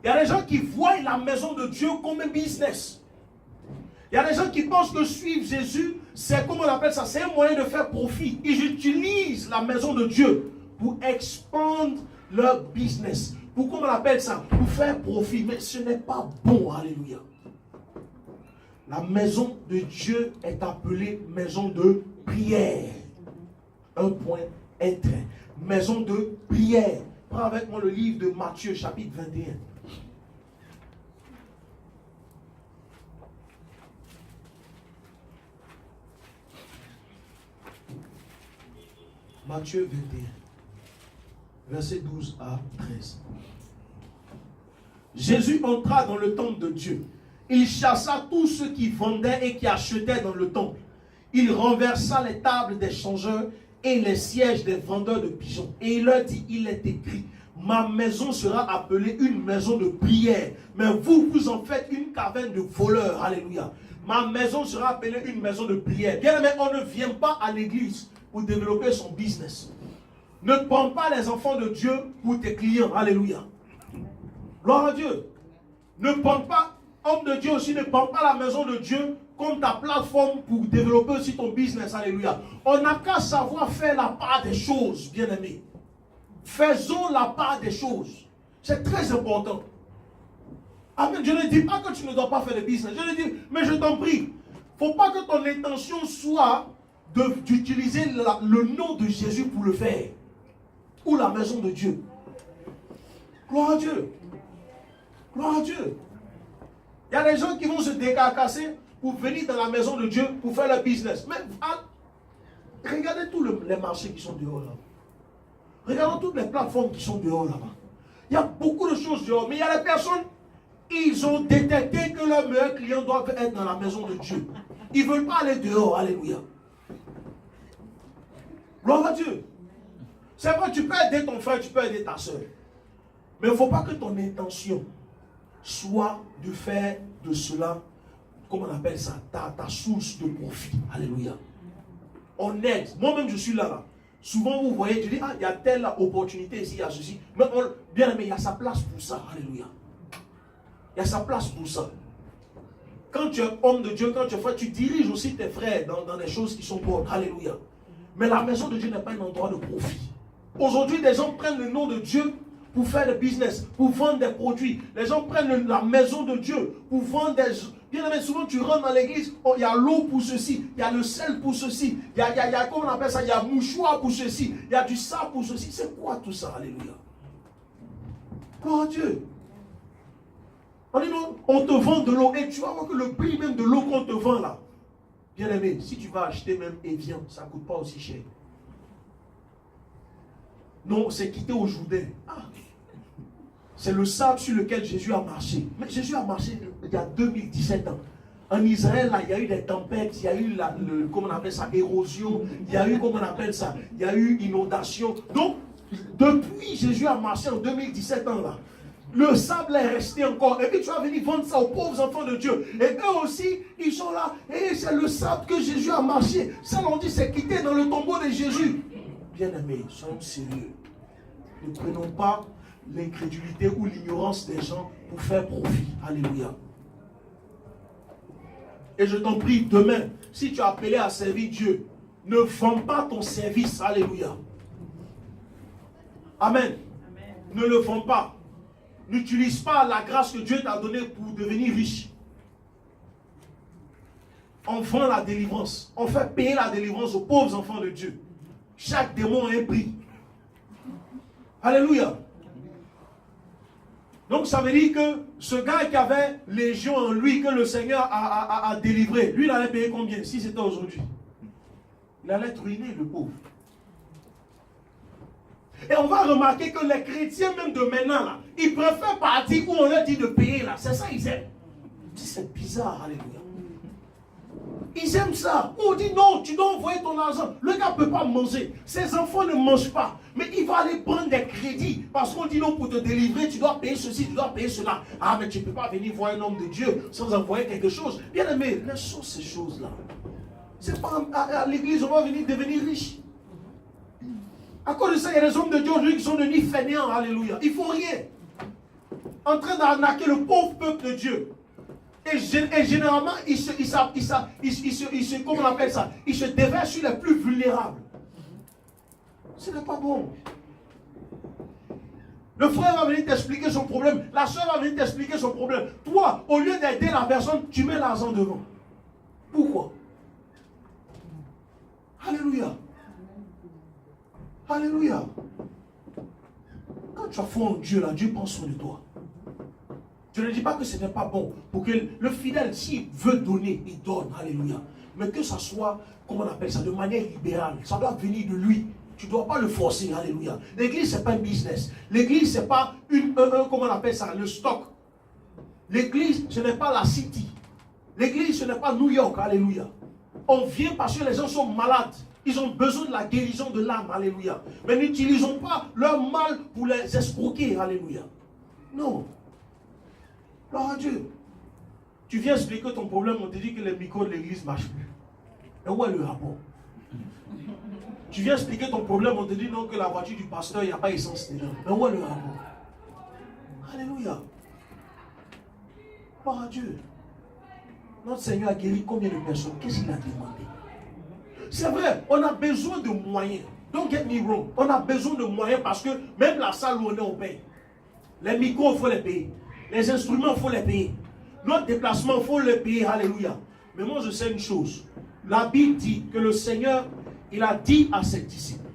Il y a des gens qui voient la maison de Dieu comme un business. Il y a des gens qui pensent que suivre Jésus, c'est, comment on appelle ça, c'est un moyen de faire profit. Ils utilisent la maison de Dieu pour expandre leur business. Pour, comment on appelle ça, pour faire profit. Mais ce n'est pas bon, alléluia. La maison de Dieu est appelée maison de prière. Un point, un trait. Maison de prière. Prends avec moi le livre de Matthieu, chapitre 21. Matthieu 21, verset 12 à 13. Jésus entra dans le temple de Dieu. Il chassa tous ceux qui vendaient et qui achetaient dans le temple. Il renversa les tables des changeurs et les sièges des vendeurs de pigeons. Et il leur dit, il est écrit, ma maison sera appelée une maison de prière, mais vous, vous en faites une caverne de voleurs. Alléluia. Ma maison sera appelée une maison de prière. Bien aimé, on ne vient pas à l'église pour développer son business. Ne prends pas les enfants de Dieu pour tes clients. Alléluia. Gloire à Dieu. Ne prends pas, homme de Dieu aussi, ne prends pas la maison de Dieu comme ta plateforme pour développer aussi ton business. Alléluia. On n'a qu'à savoir faire la part des choses, bien aimé. Faisons la part des choses. C'est très important. Amen. Je ne dis pas que tu ne dois pas faire de business. Je le dis, mais je t'en prie. Il ne faut pas que ton intention soit d'utiliser le nom de Jésus pour le faire. Ou la maison de Dieu. Gloire à Dieu. Gloire à Dieu. Il y a des gens qui vont se décarcasser pour venir dans la maison de Dieu pour faire leur business. Mais regardez tous les marchés qui sont dehors là. Regardez toutes les plateformes qui sont dehors là-bas. Il y a beaucoup de choses dehors. Mais il y a des personnes, ils ont détecté que leurs meilleurs clients doivent être dans la maison de Dieu. Ils ne veulent pas aller dehors. Alléluia. Gloire à Dieu. C'est vrai, tu peux aider ton frère, tu peux aider ta soeur. Mais il ne faut pas que ton intention soit de faire de cela, comment on appelle ça, ta source de profit. Alléluia. On aide. Moi-même, je suis là. Souvent, vous voyez, je dis, ah, il y a telle opportunité ici, il y a ceci. Mais bien aimé, il y a sa place pour ça. Alléluia. Il y a sa place pour ça. Quand tu es homme de Dieu, quand tu es frère, tu diriges aussi tes frères dans des choses qui sont bonnes. Alléluia. Mais la maison de Dieu n'est pas un endroit de profit. Aujourd'hui, des gens prennent le nom de Dieu pour faire le business, pour vendre des produits. Les gens prennent la maison de Dieu pour vendre des... Bien aimé, souvent tu rentres dans l'église, oh, il y a l'eau pour ceci, il y a le sel pour ceci, il y a comment on appelle ça, il y a mouchoir pour ceci, il y a du sable pour ceci. C'est quoi tout ça? Alléluia. Gloire à Dieu. On dit non, on te vend de l'eau et tu vas voir que le prix même de l'eau qu'on te vend là, bien aimé, si tu vas acheter même Evian, ça ne coûte pas aussi cher. Non, c'est quitté au Jourdain. Ah, c'est le sable sur lequel Jésus a marché. Mais Jésus a marché il y a 2017 ans. En Israël, là, il y a eu des tempêtes, il y a eu, comment on appelle ça, érosion, il y a eu, comment on appelle ça, il y a eu inondation. Donc, depuis Jésus a marché en 2017 ans, là, le sable est resté encore. Et puis tu vas venir vendre ça aux pauvres enfants de Dieu. Et eux aussi, ils sont là. Et c'est le sable que Jésus a marché. Ça, on dit, c'est quitté dans le tombeau de Jésus. Bien aimés, soyons sérieux. Ne prenons pas l'incrédulité ou l'ignorance des gens pour faire profit. Alléluia. Et je t'en prie, demain, si tu es appelé à servir Dieu, ne vends pas ton service. Alléluia. Amen. Amen. Ne le vends pas. N'utilise pas la grâce que Dieu t'a donnée pour devenir riche. On vend la délivrance. On fait payer la délivrance aux pauvres enfants de Dieu. Chaque démon a un prix. Alléluia. Donc ça veut dire que ce gars qui avait légion en lui, que le Seigneur a délivré, lui il allait payer combien si c'était aujourd'hui? Il allait être ruiné, le pauvre. Et on va remarquer que les chrétiens même de maintenant, là, ils préfèrent partir où on leur dit de payer là. C'est ça ils aiment. C'est bizarre, alléluia. Ils aiment ça. On dit non, tu dois envoyer ton argent. Le gars ne peut pas manger. Ses enfants ne mangent pas. Mais il va aller prendre des crédits. Parce qu'on dit non, pour te délivrer, tu dois payer ceci, tu dois payer cela. Ah, mais tu ne peux pas venir voir un homme de Dieu sans envoyer quelque chose. Bien aimé, laissons ces choses-là. C'est pas à l'église, on va venir devenir riche. À cause de ça, il y a des hommes de Dieu aujourd'hui qui sont devenus fainéants. Alléluia. Il ne faut rien. en train d'arnaquer le pauvre peuple de Dieu. Et généralement, comment on appelle ça? Il se déverse sur les plus vulnérables. Ce n'est pas bon. Le frère va venir t'expliquer son problème. La soeur va venir t'expliquer son problème. Toi, au lieu d'aider la personne, tu mets l'argent devant. Pourquoi? Alléluia. Alléluia. Quand tu as foi en Dieu, là, Dieu prend soin de toi. Je ne dis pas que ce n'est pas bon. Pour que le fidèle, s'il veut donner, il donne. Alléluia. Mais que ça soit, comment on appelle ça, de manière libérale. Ça doit venir de lui. Tu ne dois pas le forcer. Alléluia. L'église, ce n'est pas un business. L'église, ce n'est pas comment on appelle ça, le stock. L'église, ce n'est pas la city. L'église, ce n'est pas New York. Alléluia. On vient parce que les gens sont malades. Ils ont besoin de la guérison de l'âme. Alléluia. Mais n'utilisons pas leur mal pour les escroquer. Alléluia. Non. Gloire à Dieu. Tu viens expliquer ton problème, on te dit que les micros de l'église ne marchent plus. Et où est le rapport? Tu viens expliquer ton problème, on te dit non, que la voiture du pasteur, il n'y a pas essence dedans. Mais où est le rapport? Alléluia. Gloire à Dieu. Notre Seigneur a guéri combien de personnes? Qu'est-ce qu'il a demandé? C'est vrai, on a besoin de moyens. Don't get me wrong. On a besoin de moyens parce que même la salle où on est, on paye. Les micros, il faut les payer. Les instruments, il faut les payer. Notre déplacement, il faut les payer. Alléluia. Mais moi, je sais une chose. La Bible dit que le Seigneur, il a dit à ses disciples,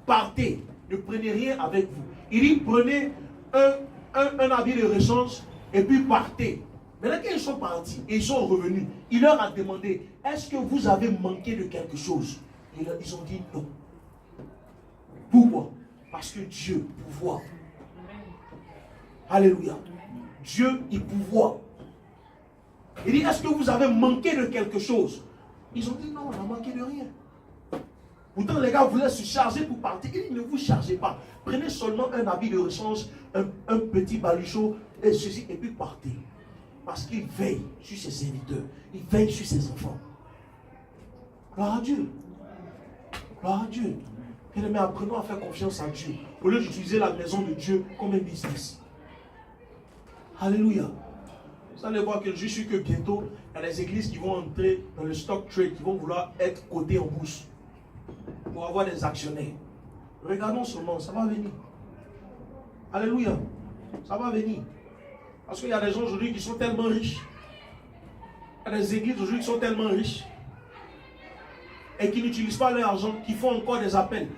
partez, ne prenez rien avec vous. Il dit, prenez un habit de rechange et puis partez. Maintenant qu'ils sont partis et ils sont revenus, il leur a demandé, est-ce que vous avez manqué de quelque chose? Et ils ont dit non. Pourquoi? Parce que Dieu pouvoir. Alléluia. Dieu est pouvoir. Il dit, est-ce que vous avez manqué de quelque chose? Ils ont dit non, on n'a manqué de rien. Pourtant, les gars voulaient se charger pour partir. Il dit, ne vous chargez pas. Prenez seulement un habit de rechange, un petit baluchon, et ceci, et puis partez. Parce qu'il veille sur ses serviteurs. Il veille sur ses enfants. Gloire à Dieu. Gloire à Dieu. Bien-aimés, apprenons à faire confiance à Dieu. Au lieu d'utiliser la maison de Dieu comme un business. Alléluia. Vous allez voir que je suis sûr que bientôt, il y a des églises qui vont entrer dans le stock trade, qui vont vouloir être cotées en bourse pour avoir des actionnaires. Regardons seulement, ça va venir. Alléluia. Ça va venir. Parce qu'il y a des gens aujourd'hui qui sont tellement riches. Il y a des églises aujourd'hui qui sont tellement riches et qui n'utilisent pas leur argent, qui font encore des appels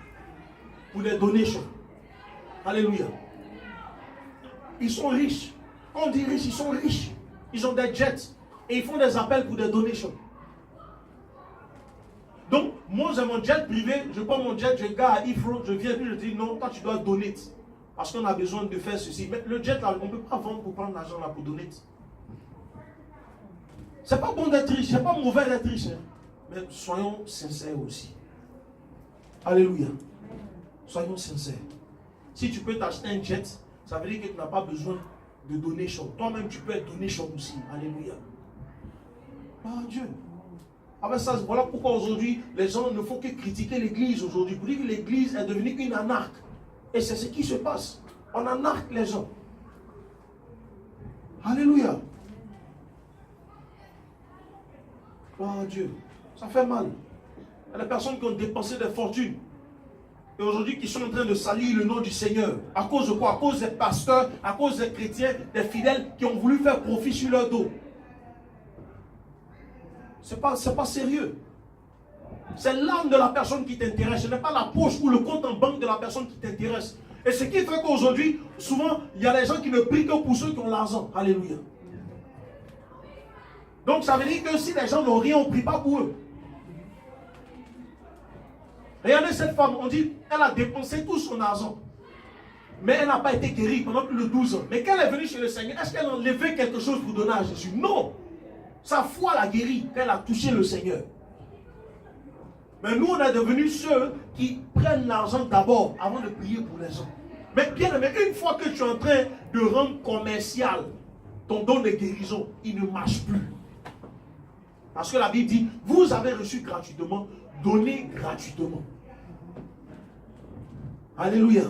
pour des donations. Alléluia. Ils sont riches. Quand on dit riches, ils sont riches. Ils ont des jets et ils font des appels pour des donations. Donc, moi j'ai mon jet privé, je prends mon jet, je gare à Heathrow, je viens et je dis non, toi tu dois donner. Parce qu'on a besoin de faire ceci. Mais le jet là, on ne peut pas vendre pour prendre l'argent là pour donner. C'est pas bon d'être riche, c'est pas mauvais d'être riche. Hein. Mais soyons sincères aussi. Alléluia. Soyons sincères. Si tu peux t'acheter un jet, ça veut dire que tu n'as pas besoin de donation. Toi-même, tu peux être donation aussi. Alléluia. Oh Dieu. Ah ben ça, voilà pourquoi aujourd'hui, les gens ne font que critiquer l'église aujourd'hui. Pour dire que l'église est devenue une anarque. Et c'est ce qui se passe. On anarque les gens. Alléluia. Oh Dieu. Ça fait mal. Il y a des personnes qui ont dépensé des fortunes. Et aujourd'hui qui sont en train de salir le nom du Seigneur. À cause de quoi? À cause des pasteurs, à cause des chrétiens, des fidèles qui ont voulu faire profit sur leur dos. C'est pas sérieux. C'est l'âme de la personne qui t'intéresse. Ce n'est pas la poche ou le compte en banque de la personne qui t'intéresse. Et ce qui fait qu'aujourd'hui, souvent, il y a des gens qui ne prient que pour ceux qui ont l'argent. Alléluia. Donc ça veut dire que si les gens n'ont rien, on ne prie pas pour eux. Regardez cette femme, on dit, elle a dépensé tout son argent. Mais elle n'a pas été guérie pendant plus de 12 ans. Mais quand elle est venue chez le Seigneur, est-ce qu'elle a enlevé quelque chose pour donner à Jésus? Non. Sa foi l'a guérie quand elle a touché le Seigneur. Mais nous, on est devenus ceux qui prennent l'argent d'abord avant de prier pour les gens. Mais bien aimé, une fois que tu es en train de rendre commercial ton don de guérison, il ne marche plus. Parce que la Bible dit, vous avez reçu gratuitement, donnez gratuitement. Alléluia.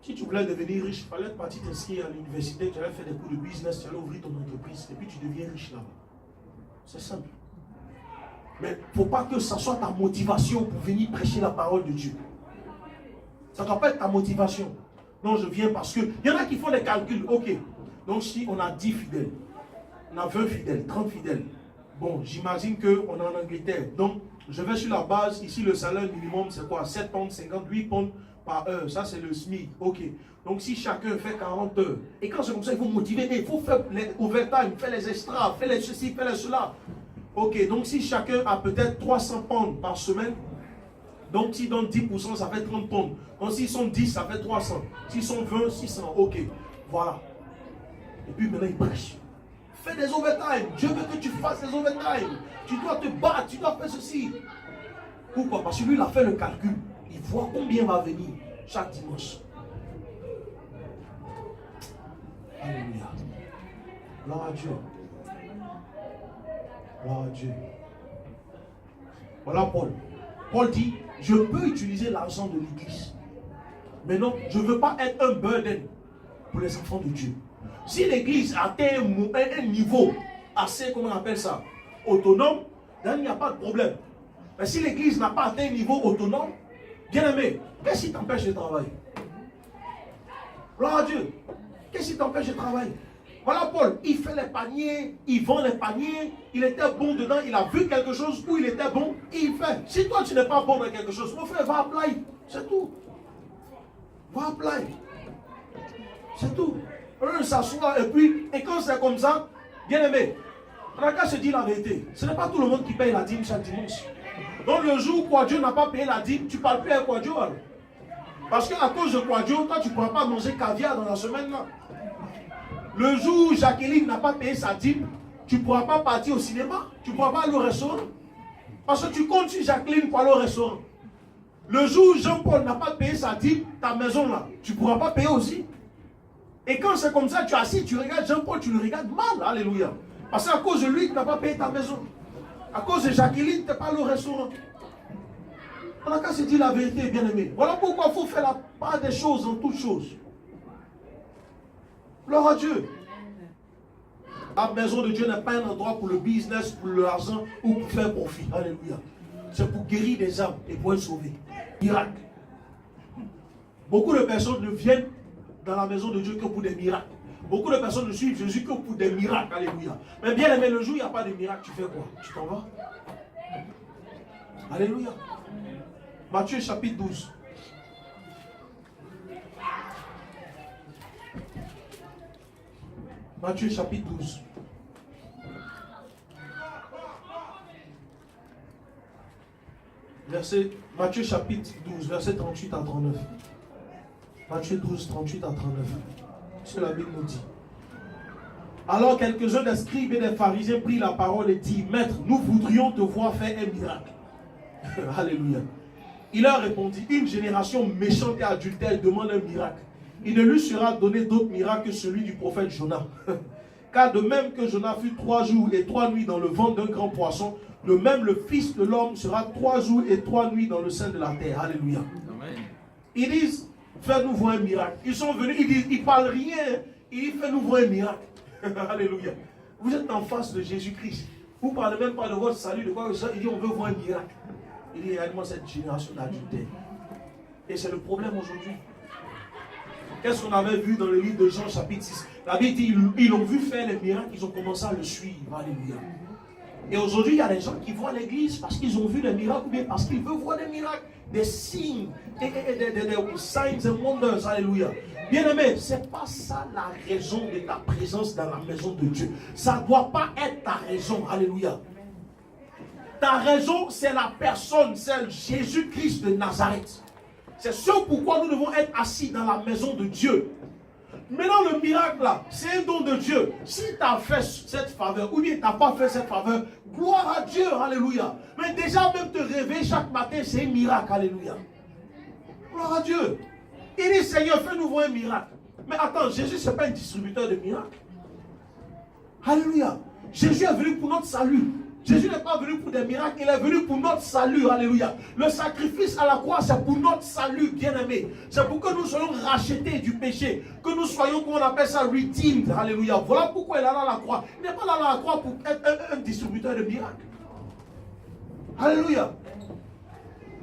Si tu voulais devenir riche, il fallait partir t'inscrire à l'université, tu allais faire des cours de business, tu allais ouvrir ton entreprise, et puis tu deviens riche là-bas. C'est simple. Mais il ne faut pas que ça soit ta motivation pour venir prêcher la parole de Dieu. Ça ne doit pas être ta motivation. Non, je viens parce que... Il y en a qui font des calculs. Ok. Donc si on a 10 fidèles, on a 20 fidèles, 30 fidèles. Bon, j'imagine qu'on est en Angleterre. Donc, je vais sur la base. Ici, le salaire minimum, c'est quoi? 7 pounds, 58 pounds par heure. Ça, c'est le SMIC. Ok. Donc, si chacun fait 40 heures. Et quand c'est comme ça, il faut motiver. Il faut faire les overtime, faire les extras, faire les ceci, faire les cela. Ok. Donc, si chacun a peut-être 300 pounds par semaine, donc s'ils donnent 10%, ça fait 30 pounds. Donc, s'ils sont 10, ça fait 300. S'ils sont 20, 600. Ok. Voilà. Et puis, maintenant, ils prêchent. Fais des overtime. Dieu veut que tu fasses des overtime. Tu dois te battre, tu dois faire ceci. Pourquoi? Parce que lui, il a fait le calcul. Il voit combien va venir chaque dimanche. Alléluia. Gloire à Dieu. Gloire à Dieu. Voilà Paul. Paul dit, je peux utiliser l'argent de l'église. Mais non, je ne veux pas être un burden pour les enfants de Dieu. Si l'église atteint un niveau assez, comment on appelle ça, autonome, là, il n'y a pas de problème. Mais si l'église n'a pas atteint un niveau autonome, bien aimé, qu'est-ce qui t'empêche de travailler? Gloire à Dieu. Qu'est-ce qui t'empêche de travailler? Voilà Paul, il fait les paniers, il vend les paniers, il était bon dedans, il a vu quelque chose où il était bon, il fait. Si toi tu n'es pas bon dans quelque chose, mon frère, va apply. C'est tout. Va apply. C'est tout. On s'assoit et quand c'est comme ça, bien aimé, on a qu'à se dire la vérité. Ce n'est pas tout le monde qui paye la dîme chaque dimanche. Donc le jour où Quadio n'a pas payé la dîme, tu ne parles plus avec Quadio alors. Parce qu'à cause de Quadio, toi tu ne pourras pas manger caviar dans la semaine là. Le jour où Jacqueline n'a pas payé sa dîme, tu ne pourras pas partir au cinéma, tu ne pourras pas aller au restaurant. Parce que tu comptes sur Jacqueline pour aller au restaurant. Le jour où Jean-Paul n'a pas payé sa dîme, ta maison là, tu ne pourras pas payer aussi. Et quand c'est comme ça, tu es assis, tu regardes Jean-Paul, tu le regardes mal, alléluia. Parce qu'à cause de lui, tu n'as pas payé ta maison. À cause de Jacqueline, tu n'es pas allé au restaurant. On n'a qu'à se dire la vérité, bien aimé. Voilà pourquoi il faut faire la part des choses en toutes choses. Gloire à Dieu. La maison de Dieu n'est pas un endroit pour le business, pour l'argent ou pour faire profit. Alléluia. C'est pour guérir des âmes et pour être sauvé. Miracle. Beaucoup de personnes ne viennent dans la maison de Dieu que pour des miracles. Beaucoup de personnes ne suivent Jésus que pour des miracles. Alléluia. Mais bien aimé, le jour où il n'y a pas de miracle, tu fais quoi? Tu t'en vas? Alléluia. Matthieu chapitre 12. Matthieu chapitre 12. Matthieu chapitre 12, verset 38 à 39. Matthieu 12, 38 à 39. C'est la Bible nous dit. Alors quelques-uns des scribes et des pharisiens prirent la parole et dirent, Maître, nous voudrions te voir faire un miracle. Alléluia. Il leur répondit, une génération méchante et adultère demande un miracle. Il ne lui sera donné d'autre miracle que celui du prophète Jonas. Car de même que Jonas fut 3 jours et 3 nuits dans le ventre d'un grand poisson, de même le Fils de l'homme sera 3 jours et 3 nuits dans le sein de la terre. Alléluia. Amen. Ils disent, fais-nous voir un miracle. Ils sont venus, ils ne parlent rien. Ils disent, fais-nous voir un miracle. Alléluia. Vous êtes en face de Jésus-Christ. Vous ne parlez même pas de votre salut, de quoi que ce soit. Il dit, on veut voir un miracle. Il dit, réellement cette génération d'adultère. Et c'est le problème aujourd'hui. Qu'est-ce qu'on avait vu dans le livre de Jean chapitre 6? La Bible dit, ils l'ont vu faire les miracles, ils ont commencé à le suivre. Alléluia. Et aujourd'hui, il y a des gens qui voient l'église parce qu'ils ont vu des miracles ou bien parce qu'ils veulent voir des miracles, des signes, des signs and wonders. Alléluia. Bien-aimé, ce n'est pas ça la raison de ta présence dans la maison de Dieu. Ça ne doit pas être ta raison. Alléluia. Ta raison, c'est la personne, c'est Jésus-Christ de Nazareth. C'est ce pourquoi nous devons être assis dans la maison de Dieu. Maintenant, le miracle là, c'est un don de Dieu. Si tu as fait cette faveur, ou bien tu n'as pas fait cette faveur, gloire à Dieu, alléluia. Mais déjà, même te réveiller chaque matin, c'est un miracle, alléluia. Gloire à Dieu. Il dit, Seigneur, fais-nous voir un miracle. Mais attends, Jésus, ce n'est pas un distributeur de miracles. Alléluia. Jésus est venu pour notre salut. Jésus n'est pas venu pour des miracles, il est venu pour notre salut. Alléluia. Le sacrifice à la croix, c'est pour notre salut, bien-aimé. C'est pour que nous soyons rachetés du péché, que nous soyons, comment on appelle ça, redeemed. Alléluia. Voilà pourquoi il est là à la croix. Il n'est pas là à la croix pour être un distributeur de miracles. Alléluia.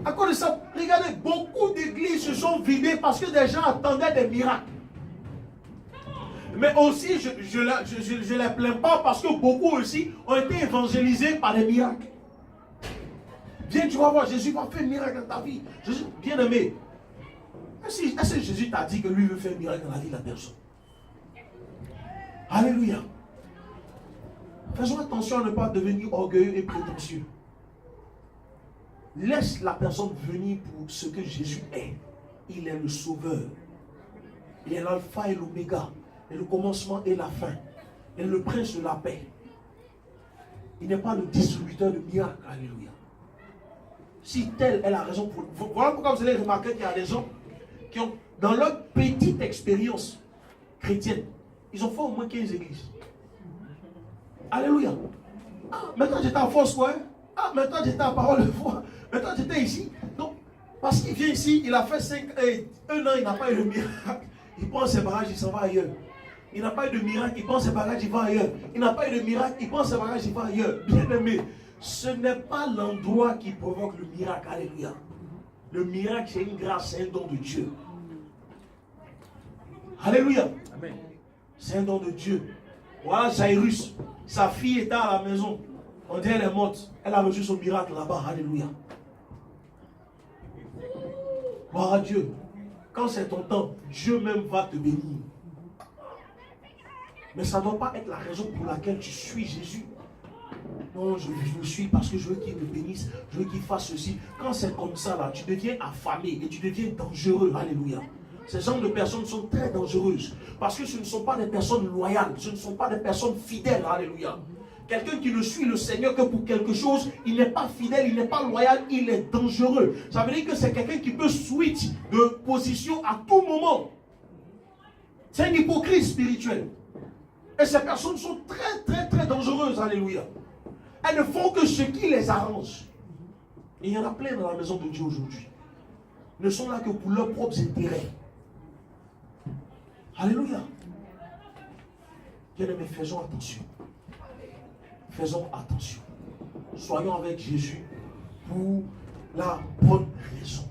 À cause de ça, regardez, beaucoup d'églises se sont vidées parce que des gens attendaient des miracles. Mais aussi, je ne les plains pas parce que beaucoup aussi ont été évangélisés par des miracles. Viens, tu vas voir, Jésus va faire un miracle dans ta vie. Jésus, bien aimé, est-ce que Jésus t'a dit que lui veut faire un miracle dans la vie de la personne? Alléluia. Faisons attention à ne pas devenir orgueilleux et prétentieux. Laisse la personne venir pour ce que Jésus est. Il est le sauveur. Il est l'alpha et l'oméga. Et le commencement et la fin. Et le prince de la paix. Il n'est pas le distributeur de miracles. Alléluia. Si telle est la raison pour... Voilà pourquoi vous allez remarquer qu'il y a des gens qui ont, dans leur petite expérience chrétienne, ils ont fait au moins 15 églises. Alléluia. Ah, maintenant j'étais à Foursquare. Ah, maintenant j'étais à Parole de Foi. Maintenant j'étais ici. Donc, parce qu'il vient ici, il a fait 1 an, il n'a pas eu le miracle. Il prend ses bagages, il s'en va ailleurs. Il n'a pas eu de miracle, il prend ses bagages, il va ailleurs. Il n'a pas eu de miracle, il prend ses bagages, il va ailleurs. Bien aimé, ce n'est pas l'endroit qui provoque le miracle. Alléluia. Le miracle, c'est une grâce, c'est un don de Dieu. Alléluia. Amen. C'est un don de Dieu. Voilà Jairus, sa fille était à la maison. On dit elle est morte. Elle a reçu son miracle là-bas. Alléluia. Gloire à Dieu. Quand c'est ton temps, Dieu même va te bénir. Mais ça ne doit pas être la raison pour laquelle tu suis Jésus. Non, je le suis parce que je veux qu'il me bénisse, je veux qu'il fasse ceci. Quand c'est comme ça, là, tu deviens affamé et tu deviens dangereux. Alléluia. Ces genres de personnes sont très dangereuses parce que ce ne sont pas des personnes loyales, ce ne sont pas des personnes fidèles. Alléluia. Quelqu'un qui ne suit le Seigneur que pour quelque chose, il n'est pas fidèle, il n'est pas loyal, il est dangereux. Ça veut dire que c'est quelqu'un qui peut switch de position à tout moment. C'est un hypocrite spirituel. Et ces personnes sont très, très, très dangereuses. Alléluia. Elles ne font que ce qui les arrange. Et il y en a plein dans la maison de Dieu aujourd'hui. Ils ne sont là que pour leurs propres intérêts. Alléluia. Bien-aimés, faisons attention. Faisons attention. Soyons avec Jésus pour la bonne raison.